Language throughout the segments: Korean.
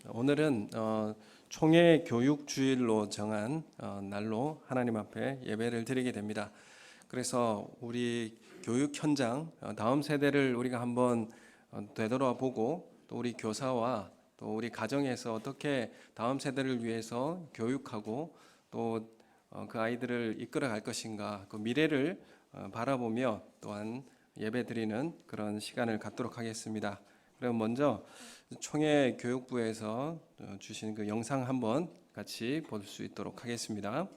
오늘은 총회 교육 주일로 정한 날로 하나님 앞에 예배를 드리게 됩니다. 그래서 우리 교육 현장 다음 세대를 우리가 한번 되돌아보고 또 우리 교사와 또 우리 가정에서 어떻게 다음 세대를 위해서 교육하고 또 그 아이들을 이끌어 갈 것인가, 그 미래를 바라보며 또한 예배 드리는 그런 시간을 갖도록 하겠습니다. 그럼 먼저 총회 교육부에서 주신 그 영상 한번 같이 볼 수 있도록 하겠습니다.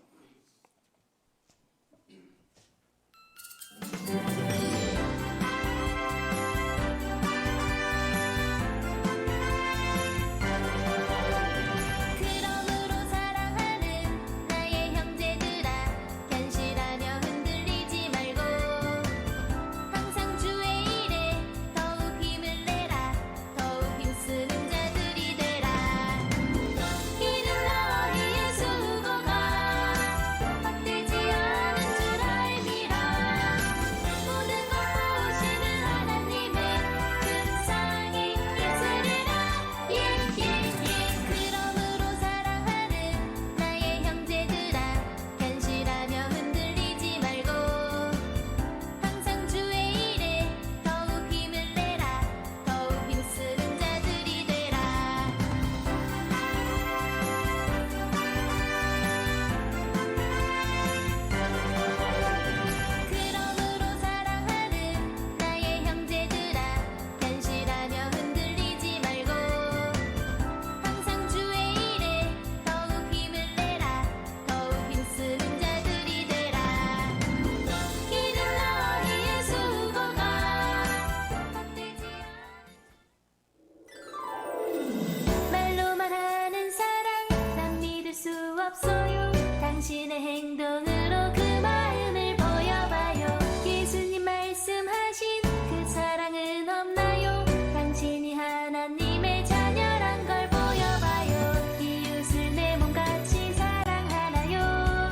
당신의 행동으로 그 마음을 보여봐요. 예수님 말씀하신 그 사랑은 없나요? 당신이 하나님의 자녀란 걸 보여봐요. 이웃을 내 몸같이 사랑하나요?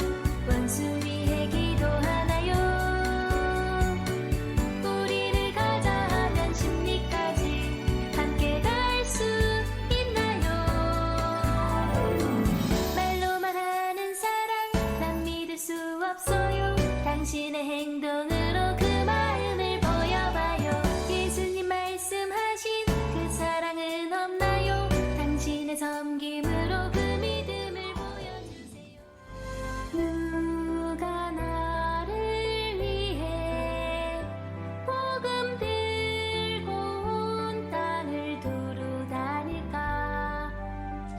원수 위해 기도하나요? 우리를 가자하면 심리까지 함께 갈 수 있나요? 말로만 하는 사랑 난 믿을 수 없어요. 당신의 행동으로 그 마음을 보여봐요. 예수님 말씀하신 그 사랑은 없나요? 당신의 섬김으로 그 믿음을 보여주세요. 누가 나를 위해 복음 들고 온 땅을 두루 다닐까?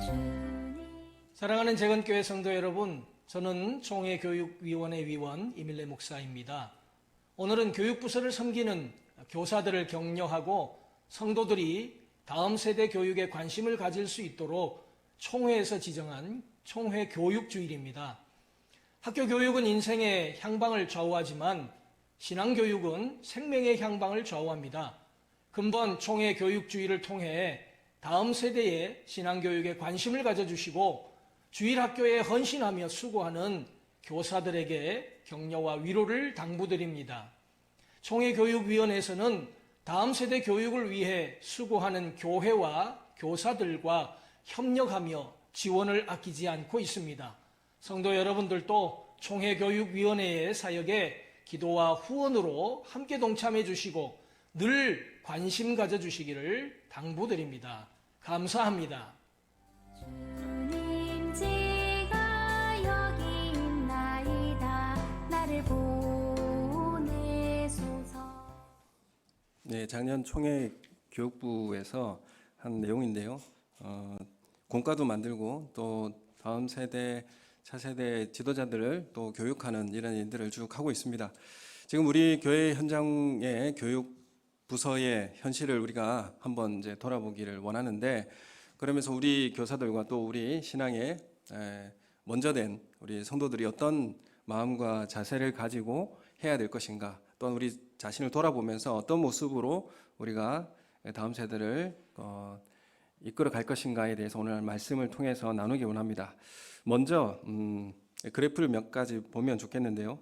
주님. 사랑하는 재건교회 성도 여러분, 저는 총회교육위원회 위원 이밀래 목사입니다. 오늘은 교육부서를 섬기는 교사들을 격려하고 성도들이 다음 세대 교육에 관심을 가질 수 있도록 총회에서 지정한 총회교육주일입니다. 학교 교육은 인생의 향방을 좌우하지만 신앙교육은 생명의 향방을 좌우합니다. 근본 총회교육주일을 통해 다음 세대의 신앙교육에 관심을 가져주시고 주일학교에 헌신하며 수고하는 교사들에게 격려와 위로를 당부드립니다. 총회교육위원회에서는 다음 세대 교육을 위해 수고하는 교회와 교사들과 협력하며 지원을 아끼지 않고 있습니다. 성도 여러분들도 총회교육위원회의 사역에 기도와 후원으로 함께 동참해 주시고 늘 관심 가져주시기를 당부드립니다. 감사합니다. 주님 제가 여기 있나이다. 나를 보내소서. 네, 작년 총회 교육부에서 한 내용인데요. 공과도 만들고 또 다음 세대, 차세대 지도자들을 또 교육하는 이런 일들을 쭉 하고 있습니다. 지금 우리 교회 현장의 교육 부서의 현실을 우리가 한번 이제 돌아보기를 원하는데, 그러면서 우리 교사들과 또 우리 신앙에 먼저 된 우리 성도들이 어떤 마음과 자세를 가지고 해야 될 것인가, 또한 우리 자신을 돌아보면서 어떤 모습으로 우리가 다음 세대를 이끌어 갈 것인가에 대해서 오늘 말씀을 통해서 나누기 원합니다. 먼저 그래프를 몇 가지 보면 좋겠는데요.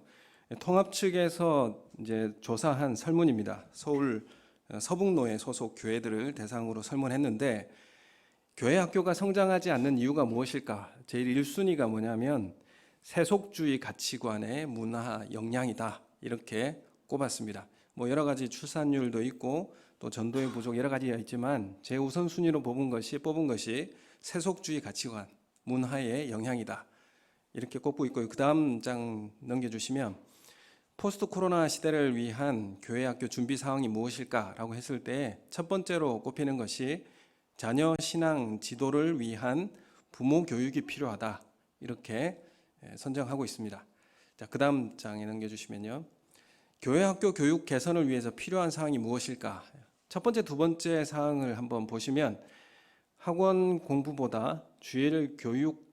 통합 측에서 이제 조사한 설문입니다. 서울 서북로의 소속 교회들을 대상으로 설문했는데 교회 학교가 성장하지 않는 이유가 무엇일까? 제일 1순위가 뭐냐면 세속주의 가치관의 문화 영향이다. 이렇게 꼽았습니다. 뭐 여러 가지 출산율도 있고 또 전도의 부족 여러 가지가 있지만 제 우선순위로 뽑은 것이 세속주의 가치관, 문화의 영향이다. 이렇게 꼽고 있고요. 그 다음 장 넘겨주시면 포스트 코로나 시대를 위한 교회 학교 준비 사항이 무엇일까라고 했을 때 첫 번째로 꼽히는 것이 자녀 신앙 지도를 위한 부모 교육이 필요하다. 이렇게 선정하고 있습니다. 자, 그 다음 장에 넘겨주시면요. 교회 학교 교육 개선을 위해서 필요한 사항이 무엇일까? 첫 번째, 두 번째 사항을 한번 보시면 학원 공부보다 주일 교육,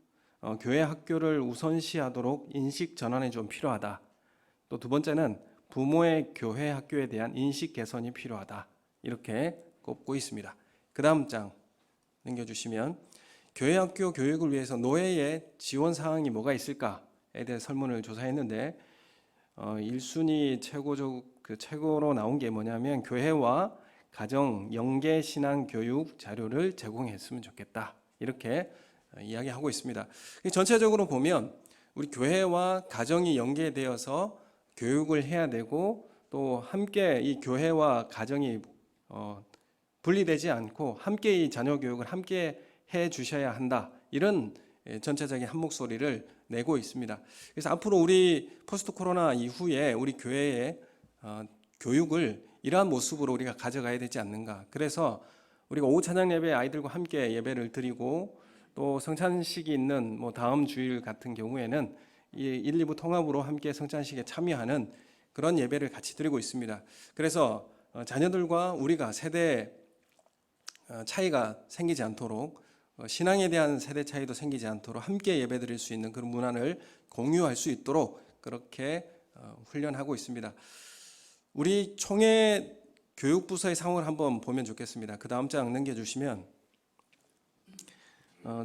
교회 학교를 우선시하도록 인식 전환이 좀 필요하다. 또 두 번째는 부모의 교회 학교에 대한 인식 개선이 필요하다. 이렇게 꼽고 있습니다. 그 다음 장 넘겨주시면 교회 학교 교육을 위해서 노예의 지원 사항이 뭐가 있을까에 대해 설문을 조사했는데 1순위 최고로 나온 게 뭐냐면 교회와 가정 영계 신앙 교육 자료를 제공했으면 좋겠다. 이렇게 이야기하고 있습니다. 전체적으로 보면 우리 교회와 가정이 연계되어서 교육을 해야 되고 또 함께 이 교회와 가정이 분리되지 않고 함께 이 자녀 교육을 함께 해 주셔야 한다. 이런 전체적인 한 목소리를 내고 있습니다. 그래서 앞으로 우리 포스트 코로나 이후에 우리 교회의 교육을 이러한 모습으로 우리가 가져가야 되지 않는가. 그래서 우리가 오후 찬양 예배 아이들과 함께 예배를 드리고 또 성찬식이 있는 다음 주일 같은 경우에는 이 1, 2부 통합으로 함께 성찬식에 참여하는 그런 예배를 같이 드리고 있습니다. 그래서 자녀들과 우리가 세대 차이가 생기지 않도록 신앙에 대한 세대 차이도 생기지 않도록 함께 예배드릴 수 있는 그런 문화를 공유할 수 있도록 그렇게 훈련하고 있습니다. 우리 총회 교육부서의 상황을 한번 보면 좋겠습니다. 그 다음 장 넘겨주시면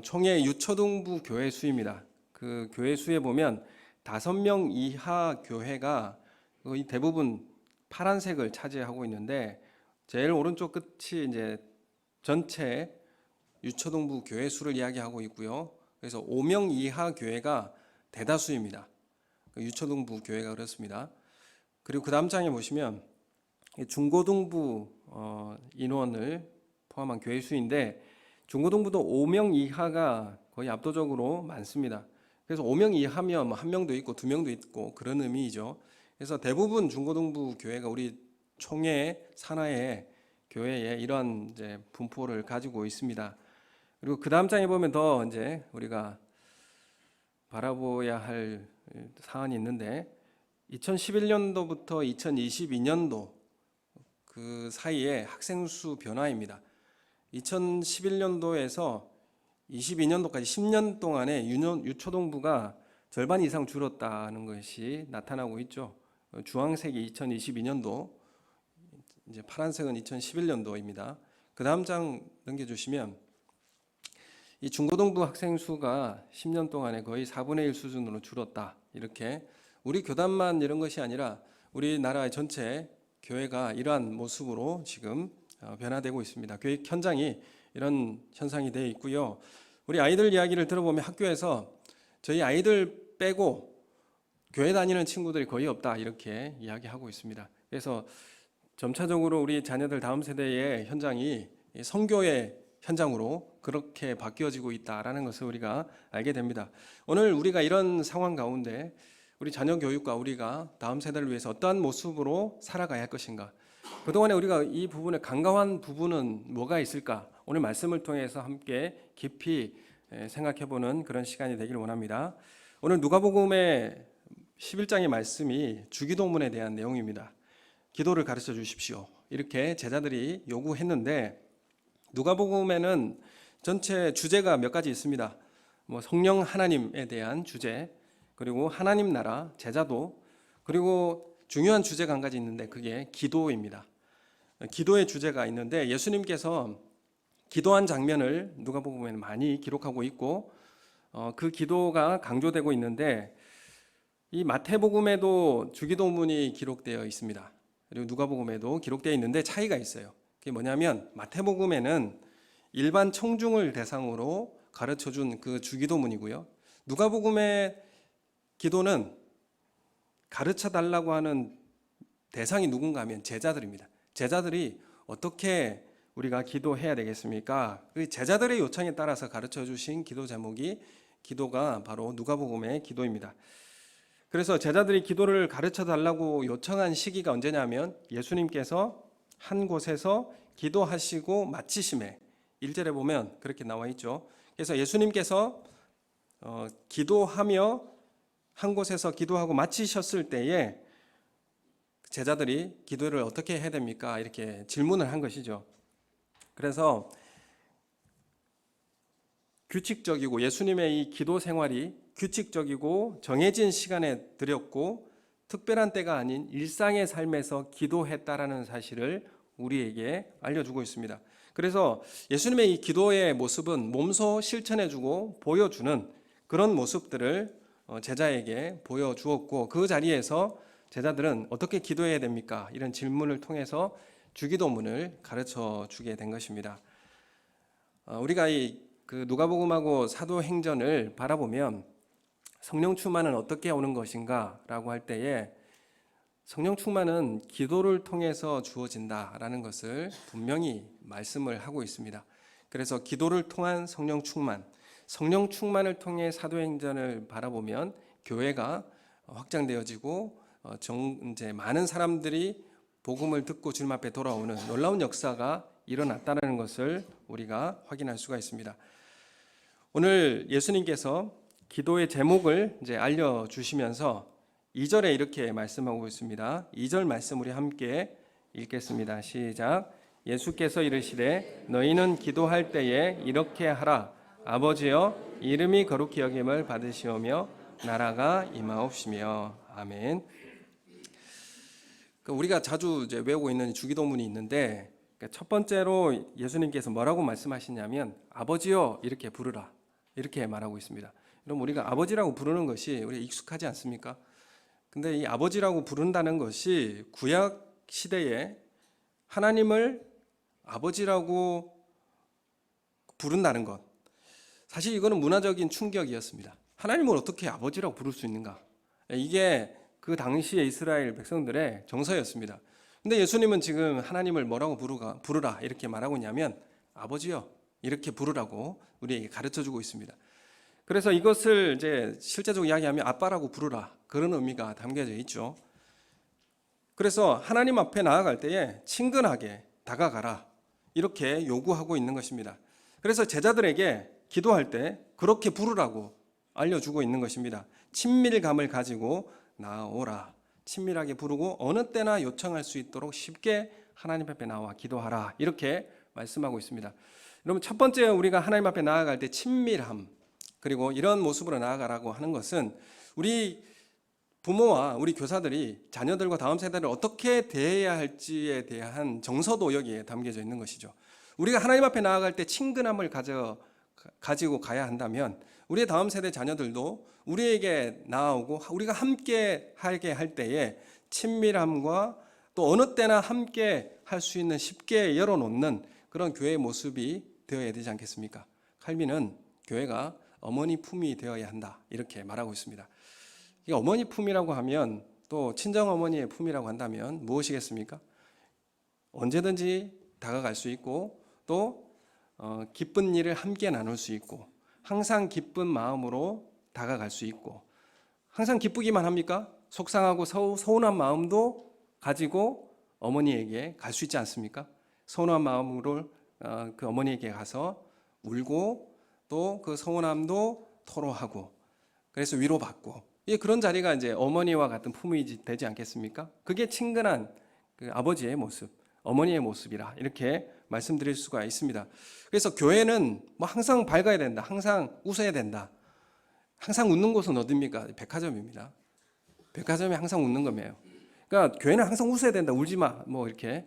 총회 유초등부 교회 수입니다. 그 교회 수에 보면 5명 이하 교회가 거의 대부분 파란색을 차지하고 있는데 제일 오른쪽 끝이 이제 전체 유초등부 교회 수를 이야기하고 있고요. 그래서 5명 이하 교회가 대다수입니다. 유초등부 교회가 그렇습니다. 그리고 그 다음 장에 보시면 중고등부 인원을 포함한 교회 수인데 중고등부도 5명 이하가 거의 압도적으로 많습니다. 그래서 5명 이하면 1명도 있고 2명도 있고 그런 의미이죠. 그래서 대부분 중고등부 교회가 우리 총회 산하의 교회에 이런 이제 분포를 가지고 있습니다. 그리고 그 다음 장에 보면 더 이제 우리가 바라보아야 할 사안이 있는데 2011년도부터 2022년도 그 사이에 학생 수 변화입니다. 2011년도에서 22년도까지 10년 동안에 유초등부가 절반 이상 줄었다는 것이 나타나고 있죠. 주황색이 2022년도, 이제 파란색은 2011년도입니다. 그 다음 장 넘겨주시면 이 중고등부 학생 수가 10년 동안에 거의 4분의 1 수준으로 줄었다. 이렇게 우리 교단만 이런 것이 아니라 우리나라의 전체 교회가 이러한 모습으로 지금 변화되고 있습니다. 교육 현장이 이런 현상이 되어 있고요. 우리 아이들 이야기를 들어보면 학교에서 저희 아이들 빼고 교회 다니는 친구들이 거의 없다 이렇게 이야기하고 있습니다. 그래서 점차적으로 우리 자녀들 다음 세대의 현장이 선교의 현장으로 그렇게 바뀌어지고 있다라는 것을 우리가 알게 됩니다. 오늘 우리가 이런 상황 가운데 우리 자녀 교육과 우리가 다음 세대를 위해서 어떠한 모습으로 살아가야 할 것인가? 그동안에 우리가 이 부분에 간과한 부분은 뭐가 있을까? 오늘 말씀을 통해서 함께 깊이 생각해보는 그런 시간이 되기를 원합니다. 오늘 누가복음의 11장의 말씀이 주기도문에 대한 내용입니다. 기도를 가르쳐 주십시오. 이렇게 제자들이 요구했는데 누가복음에는 전체 주제가 몇 가지 있습니다. 성령 하나님에 대한 주제, 그리고 하나님 나라, 제자도, 그리고 중요한 주제가 한 가지 있는데 그게 기도입니다. 기도의 주제가 있는데 예수님께서 기도한 장면을 누가복음에는 많이 기록하고 있고 그 기도가 강조되고 있는데 이 마태복음에도 주기도문이 기록되어 있습니다. 그리고 누가복음에도 기록되어 있는데 차이가 있어요. 그게 뭐냐면 마태복음에는 일반 청중을 대상으로 가르쳐준 그 주기도문이고요. 누가복음의 기도는 가르쳐 달라고 하는 대상이 누군가 하면 제자들입니다. 제자들이 어떻게 우리가 기도해야 되겠습니까? 그 제자들의 요청에 따라서 가르쳐 주신 기도 제목이 기도가 바로 누가복음의 기도입니다. 그래서 제자들이 기도를 가르쳐 달라고 요청한 시기가 언제냐면 예수님께서 한 곳에서 기도하시고 마치심에 1절에 보면 그렇게 나와 있죠. 그래서 예수님께서 기도하며 한 곳에서 기도하고 마치셨을 때에 제자들이 기도를 어떻게 해야 됩니까? 이렇게 질문을 한 것이죠. 그래서 규칙적이고 예수님의 이 기도 생활이 규칙적이고 정해진 시간에 드렸고 특별한 때가 아닌 일상의 삶에서 기도했다라는 사실을 우리에게 알려주고 있습니다. 그래서 예수님의 이 기도의 모습은 몸소 실천해주고 보여주는 그런 모습들을 제자에게 보여주었고 그 자리에서 제자들은 어떻게 기도해야 됩니까? 이런 질문을 통해서 주기도문을 가르쳐 주게 된 것입니다. 우리가 그 누가복음하고 사도행전을 바라보면 성령 충만은 어떻게 오는 것인가라고 할 때에 성령 충만은 기도를 통해서 주어진다라는 것을 분명히 말씀을 하고 있습니다. 그래서 기도를 통한 성령 충만을 통해 사도행전을 바라보면 교회가 확장되어지고 이제 많은 사람들이 복음을 듣고 주님 앞에 돌아오는 놀라운 역사가 일어났다는 것을 우리가 확인할 수가 있습니다. 오늘 예수님께서 기도의 제목을 이제 알려주시면서 2절에 이렇게 말씀하고 있습니다. 2절 말씀 우리 함께 읽겠습니다. 시작. 예수께서 이르시되 너희는 기도할 때에 이렇게 하라. 아버지여 이름이 거룩히 여김을 받으시오며 나라가 임하옵시며. 아멘. 우리가 자주 이제 외우고 있는 주기도문이 있는데 첫 번째로 예수님께서 뭐라고 말씀하시냐면 아버지여 이렇게 부르라 이렇게 말하고 있습니다. 그럼 우리가 아버지라고 부르는 것이 우리 익숙하지 않습니까? 근데 이 아버지라고 부른다는 것이 구약 시대에 하나님을 아버지라고 부른다는 것, 사실 이거는 문화적인 충격이었습니다. 하나님을 어떻게 아버지라고 부를 수 있는가? 이게 그 당시의 이스라엘 백성들의 정서였습니다. 근데 예수님은 지금 하나님을 뭐라고 부르라 이렇게 말하고 있냐면 아버지요 이렇게 부르라고 우리에게 가르쳐주고 있습니다. 그래서 이것을 이제 실제적으로 이야기하면 아빠라고 부르라 그런 의미가 담겨져 있죠. 그래서 하나님 앞에 나아갈 때에 친근하게 다가가라 이렇게 요구하고 있는 것입니다. 그래서 제자들에게 기도할 때 그렇게 부르라고 알려주고 있는 것입니다. 친밀감을 가지고 나오라. 친밀하게 부르고 어느 때나 요청할 수 있도록 쉽게 하나님 앞에 나와 기도하라 이렇게 말씀하고 있습니다. 여러분 첫 번째 우리가 하나님 앞에 나아갈 때 친밀함 그리고 이런 모습으로 나아가라고 하는 것은 우리 부모와 우리 교사들이 자녀들과 다음 세대를 어떻게 대해야 할지에 대한 정서도 여기에 담겨져 있는 것이죠. 우리가 하나님 앞에 나아갈 때 친근함을 가지고 가야 한다면 우리의 다음 세대 자녀들도 우리에게 나아오고 우리가 함께 하게 할 때에 친밀함과 또 어느 때나 함께 할 수 있는 쉽게 열어놓는 그런 교회의 모습이 되어야 되지 않겠습니까? 칼빈은 교회가 어머니 품이 되어야 한다 이렇게 말하고 있습니다. 이 어머니 품이라고 하면 또 친정 어머니의 품이라고 한다면 무엇이겠습니까? 언제든지 다가갈 수 있고 또 기쁜 일을 함께 나눌 수 있고 항상 기쁜 마음으로 다가갈 수 있고 항상 기쁘기만 합니까? 속상하고 서운한 마음도 가지고 어머니에게 갈 수 있지 않습니까? 서운한 마음으로 그 어머니에게 가서 울고 또 그 서운함도 토로하고 그래서 위로받고 그런 자리가 이제 어머니와 같은 품이 되지 않겠습니까? 그게 친근한 그 아버지의 모습, 어머니의 모습이라 이렇게 말씀드릴 수가 있습니다. 그래서 교회는 뭐 항상 밝아야 된다, 항상 웃어야 된다. 항상 웃는 곳은 어디입니까? 백화점입니다. 백화점이 항상 웃는 거예요. 그러니까 교회는 항상 웃어야 된다, 울지 마, 뭐 이렇게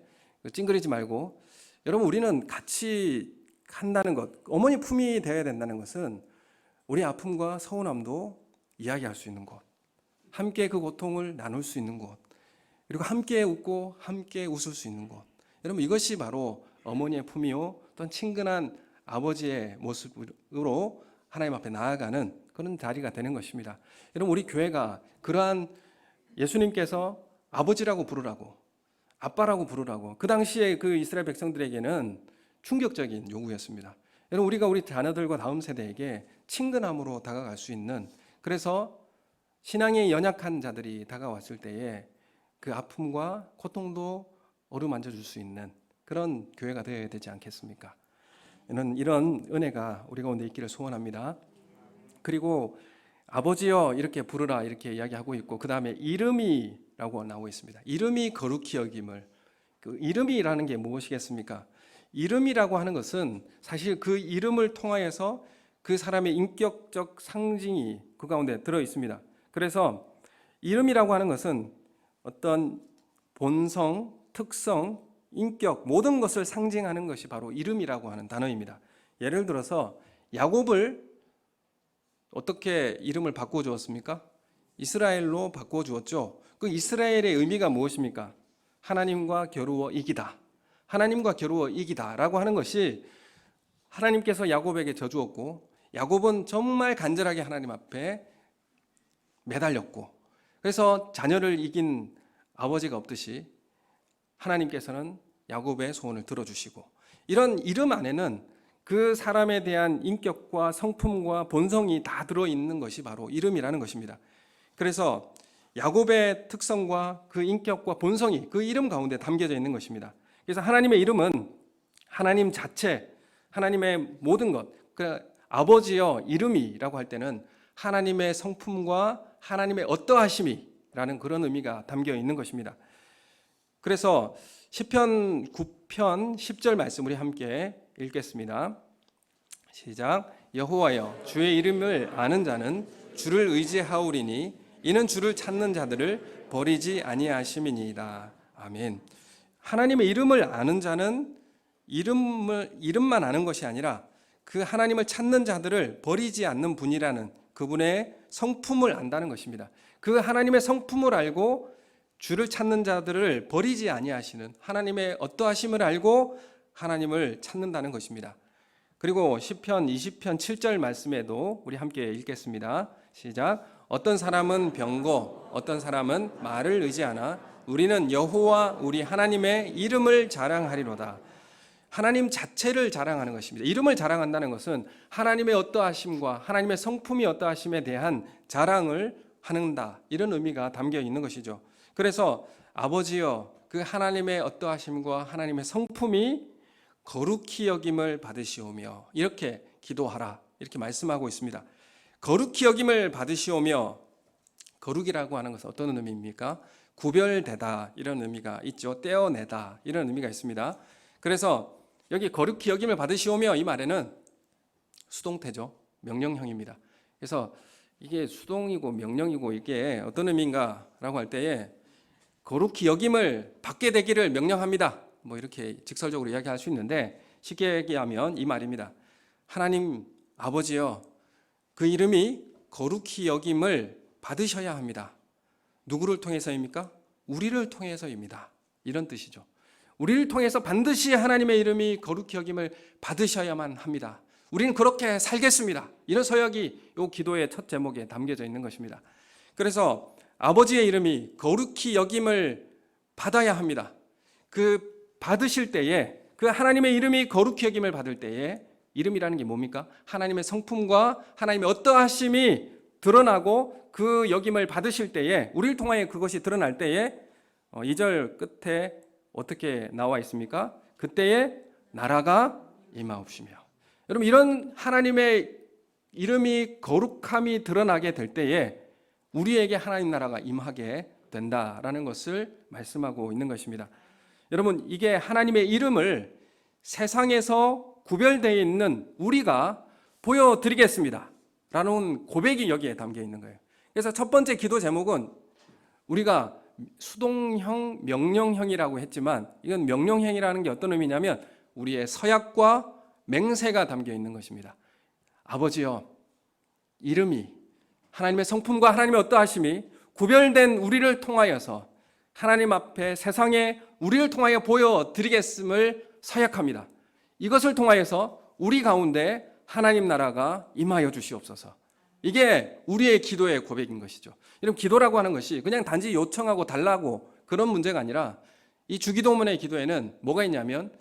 찡그리지 말고. 여러분 우리는 같이 한다는 것, 어머니 품이 되어야 된다는 것은 우리 아픔과 서운함도 이야기할 수 있는 곳, 함께 그 고통을 나눌 수 있는 곳, 그리고 함께 웃고 함께 웃을 수 있는 곳. 여러분 이것이 바로 어머니의 품이요 또한 친근한 아버지의 모습으로 하나님 앞에 나아가는 그런 자리가 되는 것입니다. 여러분, 우리 교회가 그러한 예수님께서 아버지라고 부르라고, 아빠라고 부르라고, 그 당시에 그 이스라엘 백성들에게는 충격적인 요구였습니다. 여러분, 우리가 우리 자녀들과 다음 세대에게 친근함으로 다가갈 수 있는, 그래서 신앙에 연약한 자들이 다가왔을 때에 그 아픔과 고통도 어루만져 줄 수 있는 그런 교회가 되어야 되지 않겠습니까? 이런 은혜가 우리 가운데 있기를 소원합니다. 그리고 아버지여 이렇게 부르라 이렇게 이야기하고 있고, 그 다음에 이름이라고 나오고 있습니다. 이름이 거룩히 여김을. 그 이름이라는 게 무엇이겠습니까? 이름이라고 하는 것은 사실 그 이름을 통하여서 그 사람의 인격적 상징이 그 가운데 들어 있습니다. 그래서 이름이라고 하는 것은 어떤 본성, 특성, 인격, 모든 것을 상징하는 것이 바로 이름이라고 하는 단어입니다. 예를 들어서 야곱을 어떻게 이름을 바꿔 주었습니까? 이스라엘로 바꿔 주었죠. 그 이스라엘의 의미가 무엇입니까? 하나님과 겨루어 이기다. 하나님과 겨루어 이기다라고 하는 것이 하나님께서 야곱에게 져주었고, 야곱은 정말 간절하게 하나님 앞에 매달렸고, 그래서 자녀를 이긴 아버지가 없듯이 하나님께서는 야곱의 소원을 들어주시고, 이런 이름 안에는 그 사람에 대한 인격과 성품과 본성이 다 들어있는 것이 바로 이름이라는 것입니다. 그래서 야곱의 특성과 그 인격과 본성이 그 이름 가운데 담겨져 있는 것입니다. 그래서 하나님의 이름은 하나님 자체, 하나님의 모든 것, 그 아버지여 이름이라고 할 때는 하나님의 성품과 하나님의 어떠하심이라는 그런 의미가 담겨 있는 것입니다. 그래서 시편 9편 10절 말씀 우리 함께 읽겠습니다. 시작. 여호와여 주의 이름을 아는 자는 주를 의지하오리니 이는 주를 찾는 자들을 버리지 아니하심이니이다. 아멘. 하나님의 이름을 아는 자는 이름만 아는 것이 아니라 그 하나님을 찾는 자들을 버리지 않는 분이라는 그분의 성품을 안다는 것입니다. 그 하나님의 성품을 알고 주를 찾는 자들을 버리지 아니하시는 하나님의 어떠하심을 알고 하나님을 찾는다는 것입니다. 그리고 시편 20편 7절 말씀에도 우리 함께 읽겠습니다. 시작. 어떤 사람은 병고 어떤 사람은 말을 의지하나 우리는 여호와 우리 하나님의 이름을 자랑하리로다. 하나님 자체를 자랑하는 것입니다. 이름을 자랑한다는 것은 하나님의 어떠하심과 하나님의 성품이 어떠하심에 대한 자랑을 하는다, 이런 의미가 담겨 있는 것이죠. 그래서 아버지여 그 하나님의 어떠하심과 하나님의 성품이 거룩히 여김을 받으시오며 이렇게 기도하라, 이렇게 말씀하고 있습니다. 거룩히 여김을 받으시오며, 거룩이라고 하는 것은 어떤 의미입니까? 구별되다, 이런 의미가 있죠. 떼어내다, 이런 의미가 있습니다. 그래서 여기 거룩히 여김을 받으시오며, 이 말에는 수동태죠. 명령형입니다. 그래서 이게 수동이고 명령이고 이게 어떤 의미인가라고 할 때에 거룩히 여김을 받게 되기를 명령합니다, 뭐 이렇게 직설적으로 이야기할 수 있는데, 쉽게 얘기하면 이 말입니다. 하나님 아버지여 그 이름이 거룩히 여김을 받으셔야 합니다. 누구를 통해서입니까? 우리를 통해서입니다. 이런 뜻이죠. 우리를 통해서 반드시 하나님의 이름이 거룩히 여김을 받으셔야만 합니다. 우리는 그렇게 살겠습니다. 이런 서약이 이 기도의 첫 제목에 담겨져 있는 것입니다. 그래서 아버지의 이름이 거룩히 여김을 받아야 합니다. 그 받으실 때에, 그 하나님의 이름이 거룩히 여김을 받을 때에, 이름이라는 게 뭡니까? 하나님의 성품과 하나님의 어떠하심이 드러나고 그 여김을 받으실 때에, 우리를 통하여 그것이 드러날 때에 2절 끝에 어떻게 나와 있습니까? 그때에 나라가 임하옵시며. 여러분, 이런 하나님의 이름이 거룩함이 드러나게 될 때에 우리에게 하나님 나라가 임하게 된다라는 것을 말씀하고 있는 것입니다. 여러분, 이게 하나님의 이름을 세상에서 구별되어 있는 우리가 보여드리겠습니다 라는 고백이 여기에 담겨 있는 거예요. 그래서 첫 번째 기도 제목은 우리가 수동형, 명령형이라고 했지만, 이건 명령형이라는 게 어떤 의미냐면 우리의 서약과 맹세가 담겨 있는 것입니다. 아버지여, 이름이, 하나님의 성품과 하나님의 어떠하심이 구별된 우리를 통하여서 하나님 앞에 세상에 우리를 통하여 보여드리겠음을 서약합니다. 이것을 통하여서 우리 가운데 하나님 나라가 임하여 주시옵소서. 이게 우리의 기도의 고백인 것이죠. 여러분, 기도라고 하는 것이 그냥 단지 요청하고 달라고 그런 문제가 아니라 이 주기도문의 기도에는 뭐가 있냐면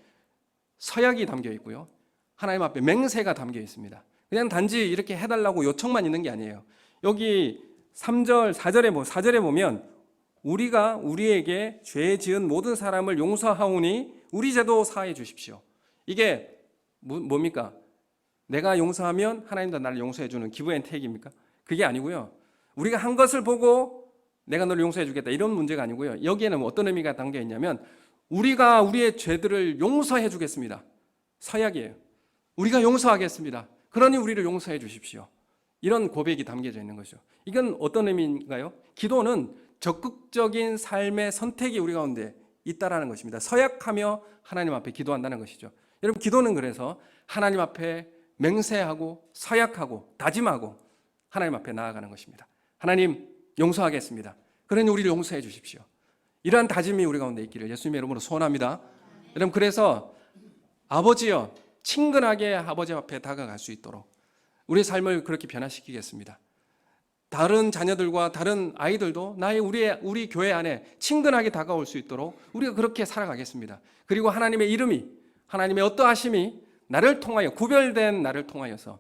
서약이 담겨 있고요, 하나님 앞에 맹세가 담겨 있습니다. 그냥 단지 이렇게 해달라고 요청만 있는 게 아니에요. 여기 3절, 4절에 보면 우리가 우리에게 죄 지은 모든 사람을 용서하오니 우리 죄도 사하여 주십시오. 이게 뭡니까? 내가 용서하면 하나님도 나를 용서해 주는 기브 앤 테이크입니까? 그게 아니고요, 우리가 한 것을 보고 내가 너를 용서해 주겠다 이런 문제가 아니고요, 여기에는 어떤 의미가 담겨 있냐면 우리가 우리의 죄들을 용서해 주겠습니다. 서약이에요. 우리가 용서하겠습니다. 그러니 우리를 용서해 주십시오. 이런 고백이 담겨져 있는 거죠. 이건 어떤 의미인가요? 기도는 적극적인 삶의 선택이 우리 가운데 있다라는 것입니다. 서약하며 하나님 앞에 기도한다는 것이죠. 여러분, 기도는 그래서 하나님 앞에 맹세하고 서약하고 다짐하고 하나님 앞에 나아가는 것입니다. 하나님, 용서하겠습니다. 그러니 우리를 용서해 주십시오. 이러한 다짐이 우리 가운데 있기를 예수님의 이름으로 소원합니다. 여러분, 그래서 아버지여, 친근하게 아버지 앞에 다가갈 수 있도록 우리 삶을 그렇게 변화시키겠습니다. 다른 자녀들과 다른 아이들도 우리 교회 안에 친근하게 다가올 수 있도록 우리가 그렇게 살아가겠습니다. 그리고 하나님의 이름이, 하나님의 어떠하심이 나를 통하여, 구별된 나를 통하여서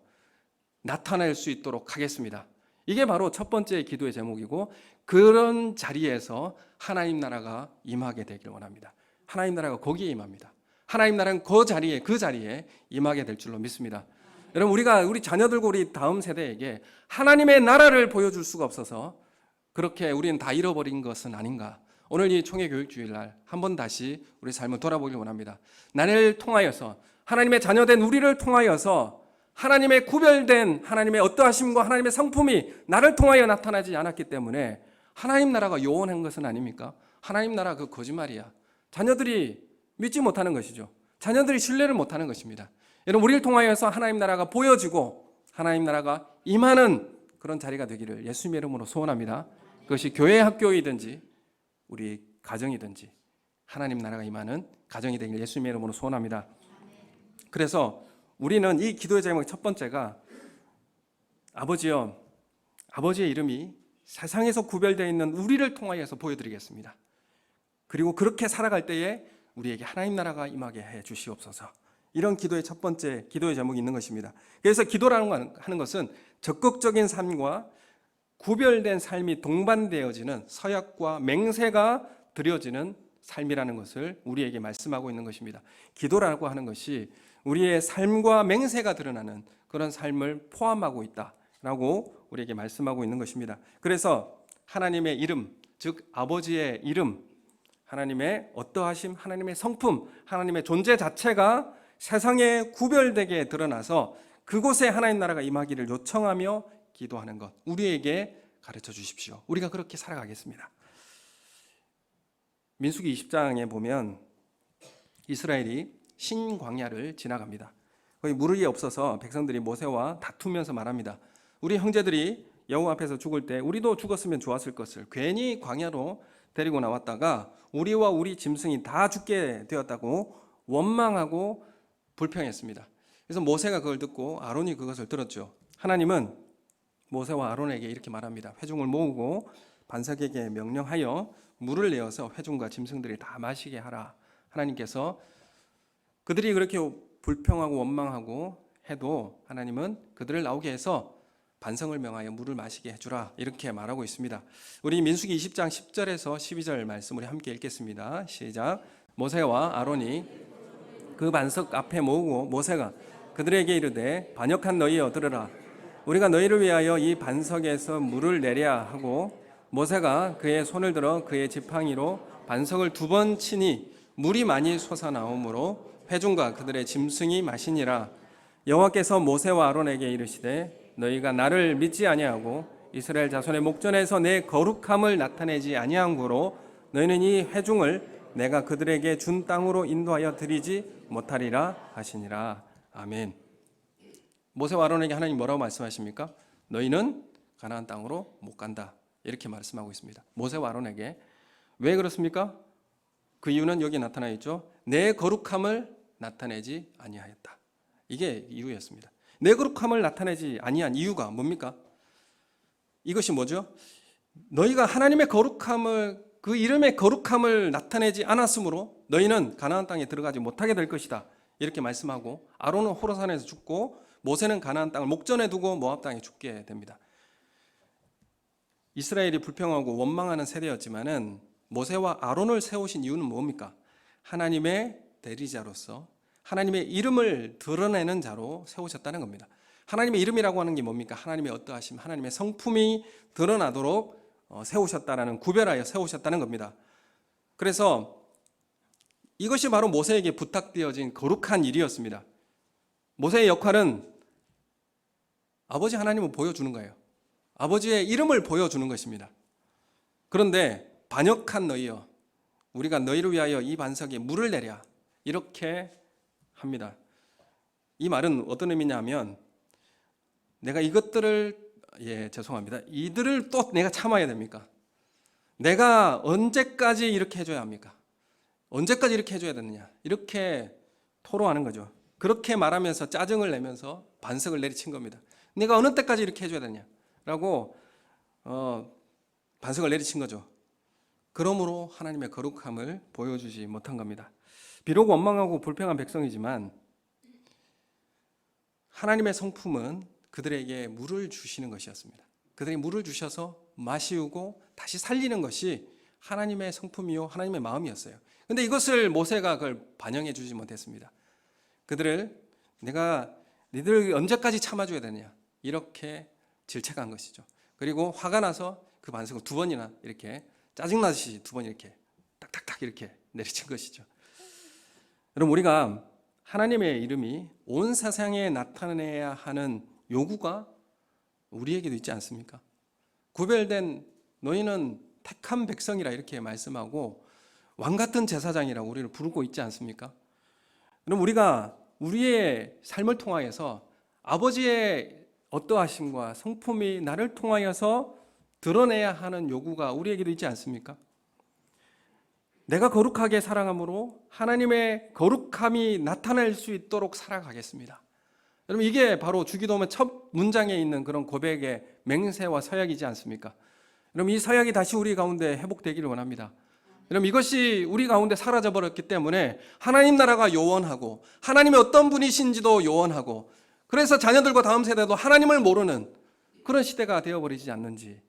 나타낼 수 있도록 하겠습니다. 이게 바로 첫 번째 기도의 제목이고, 그런 자리에서 하나님 나라가 임하게 되기를 원합니다. 하나님 나라가 거기에 임합니다. 하나님 나라는 그 자리에 임하게 될 줄로 믿습니다. 여러분, 우리 자녀들과 우리 다음 세대에게 하나님의 나라를 보여줄 수가 없어서 그렇게 우리는 다 잃어버린 것은 아닌가. 오늘 이 총회교육주일날 한번 다시 우리 삶을 돌아보길 원합니다. 나를 통하여서, 하나님의 자녀된 우리를 통하여서 하나님의 구별된 하나님의 어떠하심과 하나님의 성품이 나를 통하여 나타나지 않았기 때문에 하나님 나라가 요원한 것은 아닙니까? 하나님 나라 그 거짓말이야. 자녀들이 믿지 못하는 것이죠. 자녀들이 신뢰를 못하는 것입니다. 여러분, 우리를 통하여서 하나님 나라가 보여지고 하나님 나라가 임하는 그런 자리가 되기를 예수님의 이름으로 소원합니다. 그것이 교회 학교이든지 우리 가정이든지 하나님 나라가 임하는 가정이 되기를 예수님의 이름으로 소원합니다. 그래서 우리는 이 기도의 제목 첫 번째가 아버지여, 아버지의 이름이 세상에서 구별되어 있는 우리를 통하여서 보여드리겠습니다. 그리고 그렇게 살아갈 때에 우리에게 하나님 나라가 임하게 해 주시옵소서. 이런 기도의 첫 번째 기도의 제목이 있는 것입니다. 그래서 기도라는 하는 것은 적극적인 삶과 구별된 삶이 동반되어지는 서약과 맹세가 드려지는 삶이라는 것을 우리에게 말씀하고 있는 것입니다. 기도라고 하는 것이 우리의 삶과 맹세가 드러나는 그런 삶을 포함하고 있다라고 우리에게 말씀하고 있는 것입니다. 그래서 하나님의 이름, 즉 아버지의 이름, 하나님의 어떠하심, 하나님의 성품, 하나님의 존재 자체가 세상에 구별되게 드러나서 그곳에 하나님 나라가 임하기를 요청하며 기도하는 것, 우리에게 가르쳐 주십시오. 우리가 그렇게 살아가겠습니다. 민수기 20장에 보면 이스라엘이 신광야를 지나갑니다. 거기 물이 없어서 백성들이 모세와 다투면서 말합니다. 우리 형제들이 여호와 앞에서 죽을 때 우리도 죽었으면 좋았을 것을 괜히 광야로 데리고 나왔다가 우리와 우리 짐승이 다 죽게 되었다고 원망하고 불평했습니다. 그래서 모세가 그걸 듣고 아론이 그것을 들었죠. 하나님은 모세와 아론에게 이렇게 말합니다. 회중을 모으고 반석에게 명령하여 물을 내어서 회중과 짐승들이 다 마시게 하라. 하나님께서 그들이 그렇게 불평하고 원망하고 해도 하나님은 그들을 나오게 해서 반성을 명하여 물을 마시게 해주라, 이렇게 말하고 있습니다. 우리 민수기 20장 10절에서 12절 말씀 우리 함께 읽겠습니다. 시작. 모세와 아론이 그 반석 앞에 모으고 모세가 그들에게 이르되 반역한 너희여 들으라. 우리가 너희를 위하여 이 반석에서 물을 내랴 하고 모세가 그의 손을 들어 그의 지팡이로 반석을 2번 치니 물이 많이 솟아나오므로 회중과 그들의 짐승이 마시니라. 여호와께서 모세와 아론에게 이르시되 너희가 나를 믿지 아니하고 이스라엘 자손의 목전에서 내 거룩함을 나타내지 아니한 고로 너희는 이 회중을 내가 그들에게 준 땅으로 인도하여 드리지 못하리라 하시니라. 아멘. 모세와 아론에게 하나님 뭐라고 말씀하십니까? 너희는 가나안 땅으로 못 간다, 이렇게 말씀하고 있습니다. 모세와 아론에게. 왜 그렇습니까? 그 이유는 여기 나타나 있죠. 내 거룩함을 나타내지 아니하였다. 이게 이유였습니다. 내 거룩함을 나타내지 아니한 이유가 뭡니까? 이것이 뭐죠? 너희가 하나님의 거룩함을, 그 이름의 거룩함을 나타내지 않았으므로 너희는 가나안 땅에 들어가지 못하게 될 것이다. 이렇게 말씀하고 아론은 호라산에서 죽고 모세는 가나안 땅을 목전에 두고 모압 땅에 죽게 됩니다. 이스라엘이 불평하고 원망하는 세대였지만은 모세와 아론을 세우신 이유는 뭡니까? 하나님의 대리자로서 하나님의 이름을 드러내는 자로 세우셨다는 겁니다. 하나님의 이름이라고 하는 게 뭡니까? 하나님의 어떠하심, 하나님의 성품이 드러나도록 세우셨다라는, 구별하여 세우셨다는 겁니다. 그래서 이것이 바로 모세에게 부탁되어진 거룩한 일이었습니다. 모세의 역할은 아버지 하나님을 보여주는 거예요. 아버지의 이름을 보여주는 것입니다. 그런데 반역한 너희여, 우리가 너희를 위하여 이 반석에 물을 내랴, 이렇게 합니다. 이 말은 어떤 의미냐면 내가 이것들을, 죄송합니다. 이들을 또 내가 참아야 됩니까? 내가 언제까지 이렇게 해줘야 합니까? 언제까지 이렇게 해줘야 되느냐? 이렇게 토로하는 거죠. 그렇게 말하면서 짜증을 내면서 반석을 내리친 겁니다. 내가 어느 때까지 이렇게 해줘야 되냐라고 반석을 내리친 거죠. 그러므로 하나님의 거룩함을 보여주지 못한 겁니다. 비록 원망하고 불평한 백성이지만 하나님의 성품은 그들에게 물을 주시는 것이었습니다. 그들에게 물을 주셔서 마시우고 다시 살리는 것이 하나님의 성품이요 하나님의 마음이었어요. 그런데 이것을 모세가 그걸 반영해 주지 못했습니다. 그들을 내가 니들 언제까지 참아줘야 되냐 이렇게 질책한 것이죠. 그리고 화가 나서 그 반석을 두 번이나 이렇게 짜증나듯이 두 번 이렇게 딱딱딱 이렇게 내리친 것이죠. 여러분, 우리가 하나님의 이름이 온 세상에 나타내야 하는 요구가 우리에게도 있지 않습니까? 구별된 너희는 택한 백성이라 이렇게 말씀하고 왕같은 제사장이라고 우리를 부르고 있지 않습니까? 그럼 우리가 우리의 삶을 통하여서 아버지의 어떠하심과 성품이 나를 통하여서 드러내야 하는 요구가 우리에게도 있지 않습니까? 내가 거룩하게 살아감으로 하나님의 거룩함이 나타날 수 있도록 살아가겠습니다. 여러분, 이게 바로 주기도문 첫 문장에 있는 그런 고백의 맹세와 서약이지 않습니까? 여러분, 이 서약이 다시 우리 가운데 회복되기를 원합니다. 여러분, 이것이 우리 가운데 사라져 버렸기 때문에 하나님 나라가 요원하고 하나님이 어떤 분이신지도 요원하고, 그래서 자녀들과 다음 세대도 하나님을 모르는 그런 시대가 되어버리지 않는지.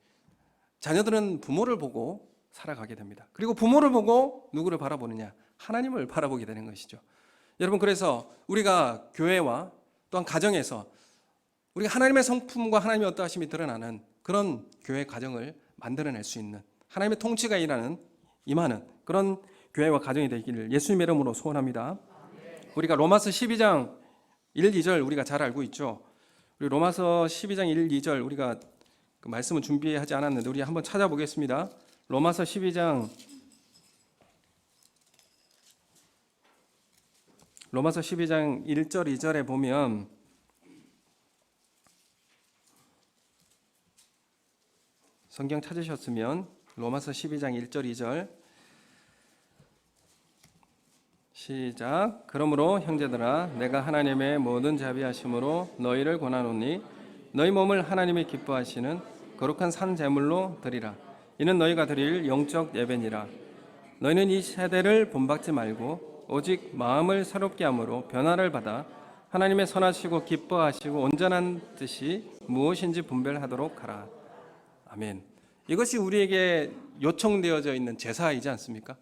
자녀들은 부모를 보고 살아가게 됩니다. 그리고 부모를 보고 누구를 바라보느냐? 하나님을 바라보게 되는 것이죠. 여러분, 그래서 우리가 교회와 또한 가정에서 우리가 하나님의 성품과 하나님의 어떠하심이 드러나는 그런 교회 가정을 만들어낼 수 있는, 하나님의 통치가 임하는 그런 교회와 가정이 되기를 예수님의 이름으로 소원합니다. 우리가 로마서 12장 1, 2절 우리가 잘 알고 있죠. 우리 로마서 12장 1, 2절 우리가 그 말씀은 준비하지 않았는데 우리 한번 찾아보겠습니다. 로마서 12장 1절 2절에 보면 성경 찾으셨으면 로마서 12장 1절 2절 시작. 그러므로 형제들아, 내가 하나님의 모든 자비하심으로 너희를 권하노니 너희 몸을 하나님이 기뻐하시는 거룩한 산 제물로 드리라. 이는 너희가 드릴 영적 예배니라. 너희는 이 세대를 본받지 말고 오직 마음을 새롭게 함으로 변화를 받아 하나님의 선하시고 기뻐하시고 온전한 뜻이 무엇인지 분별하도록 하라. 아멘. 이것이 우리에게 요청되어져 있는 제사이지 않습니까?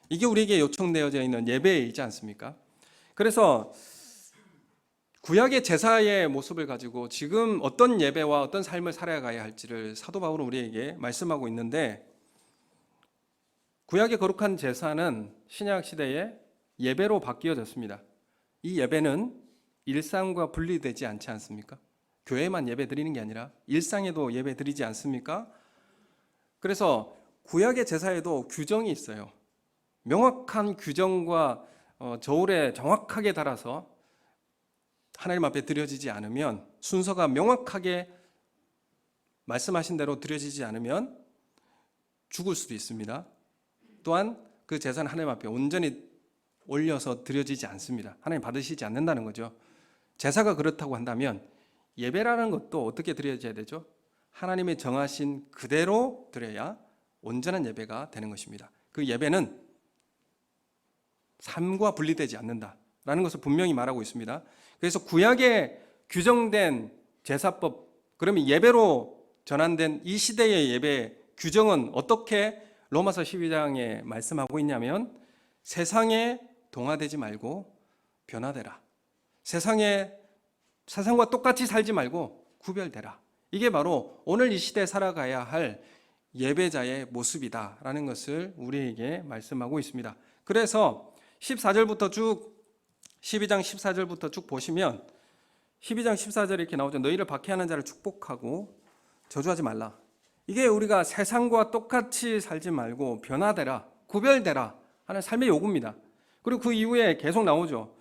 이게 우리에게 요청되어져 있는 예배이지 않습니까? 그래서 구약의 제사의 모습을 가지고 지금 어떤 예배와 어떤 삶을 살아가야 할지를 사도 바울은 우리에게 말씀하고 있는데, 구약의 거룩한 제사는 신약 시대에 예배로 바뀌어졌습니다. 이 예배는 일상과 분리되지 않지 않습니까? 교회만 예배 드리는 게 아니라 일상에도 예배 드리지 않습니까? 그래서 구약의 제사에도 규정이 있어요. 명확한 규정과 저울에 정확하게 달아서 하나님 앞에 드려지지 않으면, 순서가 명확하게 말씀하신 대로 드려지지 않으면 죽을 수도 있습니다. 또한 그 제사는 하나님 앞에 온전히 올려서 드려지지 않습니다. 하나님 받으시지 않는다는 거죠. 제사가 그렇다고 한다면 예배라는 것도 어떻게 드려져야 되죠? 하나님의 정하신 그대로 드려야 온전한 예배가 되는 것입니다. 그 예배는 삶과 분리되지 않는다라는 것을 분명히 말하고 있습니다. 그래서 구약에 규정된 제사법, 그러면 예배로 전환된 이 시대의 예배 규정은 어떻게 로마서 12장에 말씀하고 있냐면 세상에 동화되지 말고 변화되라. 세상과 똑같이 살지 말고 구별되라. 이게 바로 오늘 이 시대에 살아가야 할 예배자의 모습이다라는 것을 우리에게 말씀하고 있습니다. 그래서 14절부터 쭉 12장 14절부터 쭉 보시면 12장 14절에 이렇게 나오죠. 너희를 박해하는 자를 축복하고 저주하지 말라. 이게 우리가 세상과 똑같이 살지 말고 변화되라, 구별되라 하는 삶의 요구입니다. 그리고 그 이후에 계속 나오죠.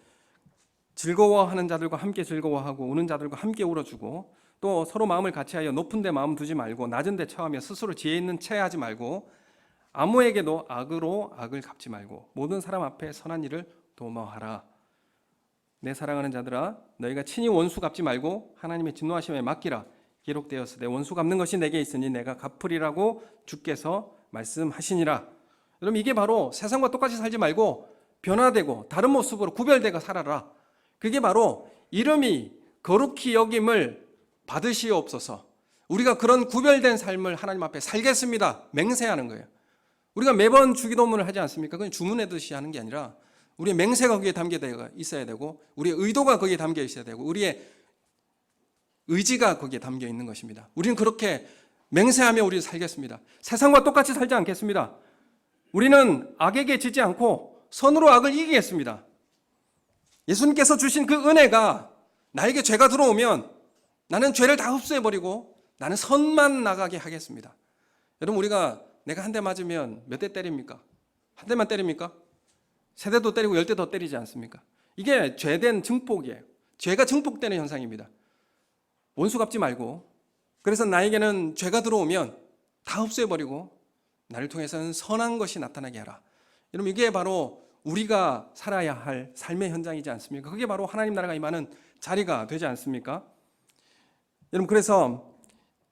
즐거워하는 자들과 함께 즐거워하고 우는 자들과 함께 울어주고 또 서로 마음을 같이하여 높은 데 마음 두지 말고 낮은 데 처하며 스스로 지혜 있는 채 하지 말고 아무에게도 악으로 악을 갚지 말고 모든 사람 앞에 선한 일을 도모하라. 내 사랑하는 자들아 너희가 친히 원수 갚지 말고 하나님의 진노하심에 맡기라. 기록되었으되 원수 갚는 것이 내게 있으니 내가 갚으리라고 주께서 말씀하시니라. 여러분 이게 바로 세상과 똑같이 살지 말고 변화되고 다른 모습으로 구별되고 살아라. 그게 바로 이름이 거룩히 여김을 받으시옵소서. 우리가 그런 구별된 삶을 하나님 앞에 살겠습니다. 맹세하는 거예요. 우리가 매번 주기도문을 하지 않습니까? 그건 주문하듯이 하는 게 아니라 우리의 맹세가 거기에 담겨 있어야 되고 우리의 의도가 거기에 담겨 있어야 되고 우리의 의지가 거기에 담겨 있는 것입니다. 우리는 그렇게 맹세하며 우리를 살겠습니다. 세상과 똑같이 살지 않겠습니다. 우리는 악에게 지지 않고 선으로 악을 이기겠습니다. 예수님께서 주신 그 은혜가 나에게 죄가 들어오면 나는 죄를 다 흡수해버리고 나는 선만 나가게 하겠습니다. 여러분 우리가 내가 한 대 맞으면 몇 대 때립니까? 한 대만 때립니까? 세 대도 때리고 10대 더 때리지 않습니까? 이게 죄된 증폭이에요. 죄가 증폭되는 현상입니다. 원수 갚지 말고 그래서 나에게는 죄가 들어오면 다 흡수해버리고 나를 통해서는 선한 것이 나타나게 하라. 여러분 이게 바로 우리가 살아야 할 삶의 현장이지 않습니까? 그게 바로 하나님 나라가 임하는 자리가 되지 않습니까? 여러분 그래서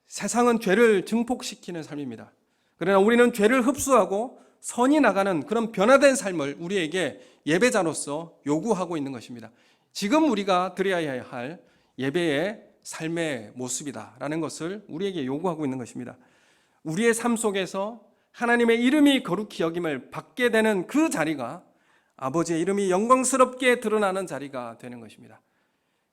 세상은 죄를 증폭시키는 삶입니다. 그러나 우리는 죄를 흡수하고 선이 나가는 그런 변화된 삶을 우리에게 예배자로서 요구하고 있는 것입니다. 지금 우리가 드려야 할 예배의 삶의 모습이다라는 것을 우리에게 요구하고 있는 것입니다. 우리의 삶 속에서 하나님의 이름이 거룩히 여김을 받게 되는 그 자리가 아버지의 이름이 영광스럽게 드러나는 자리가 되는 것입니다.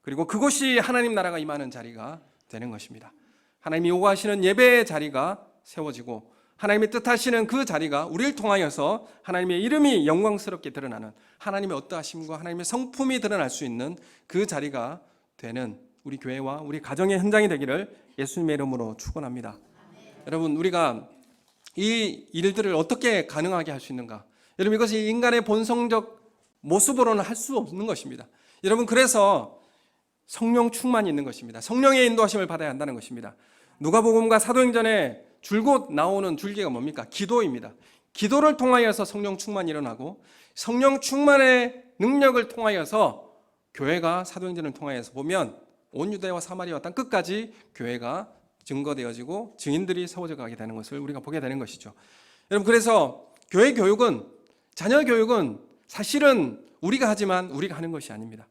그리고 그곳이 하나님 나라가 임하는 자리가 되는 것입니다. 하나님이 요구하시는 예배의 자리가 세워지고 하나님의 뜻하시는 그 자리가 우리를 통하여서 하나님의 이름이 영광스럽게 드러나는 하나님의 어떠하심과 하나님의 성품이 드러날 수 있는 그 자리가 되는 우리 교회와 우리 가정의 현장이 되기를 예수님의 이름으로 축원합니다. 여러분 우리가 이 일들을 어떻게 가능하게 할 수 있는가? 여러분 이것이 인간의 본성적 모습으로는 할 수 없는 것입니다. 여러분 그래서 성령 충만이 있는 것입니다. 성령의 인도하심을 받아야 한다는 것입니다. 누가복음과 사도행전에 줄곧 나오는 줄기가 뭡니까? 기도입니다. 기도를 통하여서 성령 충만이 일어나고 성령 충만의 능력을 통하여서 교회가 사도행전을 통하여서 보면 온 유대와 사마리아 땅 끝까지 교회가 증거되어지고 증인들이 세워져 가게 되는 것을 우리가 보게 되는 것이죠. 여러분 그래서 교회 교육은 자녀 교육은 사실은 우리가 하지만 우리가 하는 것이 아닙니다.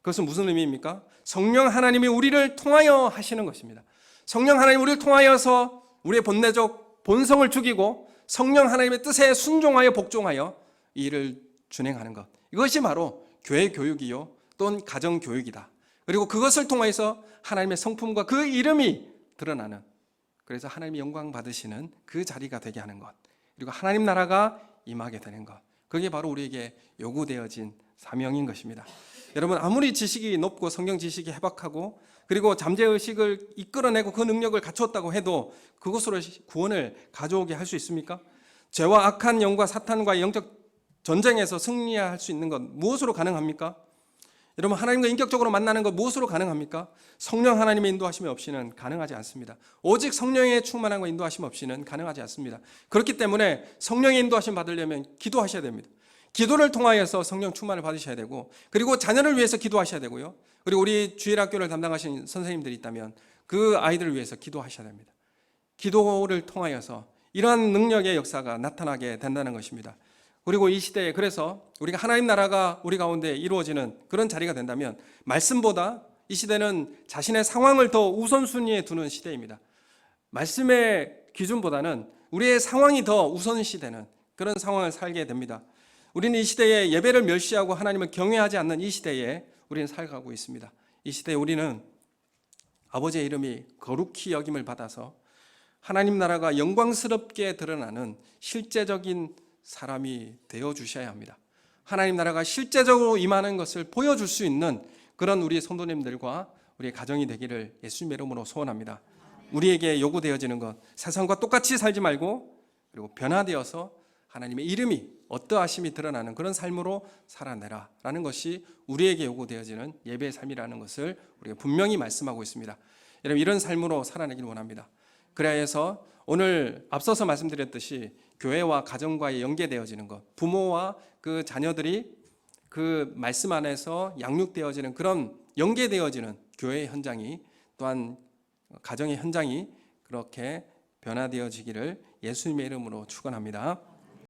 그것은 무슨 의미입니까? 성령 하나님이 우리를 통하여 하시는 것입니다. 성령 하나님이 우리를 통하여서 우리의 본내적 본성을 죽이고 성령 하나님의 뜻에 순종하여 복종하여 이 일을 준행하는 것. 이것이 바로 교회 교육이요 또는 가정 교육이다. 그리고 그것을 통해서 하나님의 성품과 그 이름이 드러나는 그래서 하나님의 영광 받으시는 그 자리가 되게 하는 것. 그리고 하나님 나라가 임하게 되는 것. 그게 바로 우리에게 요구되어진 사명인 것입니다. 여러분 아무리 지식이 높고 성경 지식이 해박하고 그리고 잠재의식을 이끌어내고 그 능력을 갖추었다고 해도 그것으로 구원을 가져오게 할 수 있습니까? 죄와 악한 영과 사탄과의 영적 전쟁에서 승리할 수 있는 것 무엇으로 가능합니까? 여러분 하나님과 인격적으로 만나는 것 무엇으로 가능합니까? 성령 하나님의 인도하심 없이는 가능하지 않습니다. 오직 성령의 충만함과 인도하심 없이는 가능하지 않습니다. 그렇기 때문에 성령의 인도하심 받으려면 기도하셔야 됩니다. 기도를 통하여서 성령 충만을 받으셔야 되고, 그리고 자녀를 위해서 기도하셔야 되고요. 그리고 우리 주일학교를 담당하신 선생님들이 있다면 그 아이들을 위해서 기도하셔야 됩니다. 기도를 통하여서 이러한 능력의 역사가 나타나게 된다는 것입니다. 그리고 이 시대에, 그래서 우리가 하나님 나라가 우리 가운데 이루어지는 그런 자리가 된다면 말씀보다 이 시대는 자신의 상황을 더 우선순위에 두는 시대입니다. 말씀의 기준보다는 우리의 상황이 더 우선시되는 그런 상황을 살게 됩니다. 우리는 이 시대에 예배를 멸시하고 하나님을 경외하지 않는 이 시대에 우리는 살아가고 있습니다. 이 시대에 우리는 아버지의 이름이 거룩히 여김을 받아서 하나님 나라가 영광스럽게 드러나는 실제적인 사람이 되어 주셔야 합니다. 하나님 나라가 실제적으로 임하는 것을 보여줄 수 있는 그런 우리 성도님들과 우리의 가정이 되기를 예수님의 이름으로 소원합니다. 우리에게 요구되어지는 것, 세상과 똑같이 살지 말고 그리고 변화되어서 하나님의 이름이 어떠하심이 드러나는 그런 삶으로 살아내라 라는 것이 우리에게 요구되어지는 예배의 삶이라는 것을 우리가 분명히 말씀하고 있습니다. 여러분, 이런 삶으로 살아내기를 원합니다. 그래야 해서 오늘 앞서서 말씀드렸듯이 교회와 가정과의 연계되어지는 것, 부모와 그 자녀들이 그 말씀 안에서 양육되어지는 그런 연계되어지는 교회의 현장이, 또한 가정의 현장이 그렇게 변화되어지기를 예수님의 이름으로 축원합니다.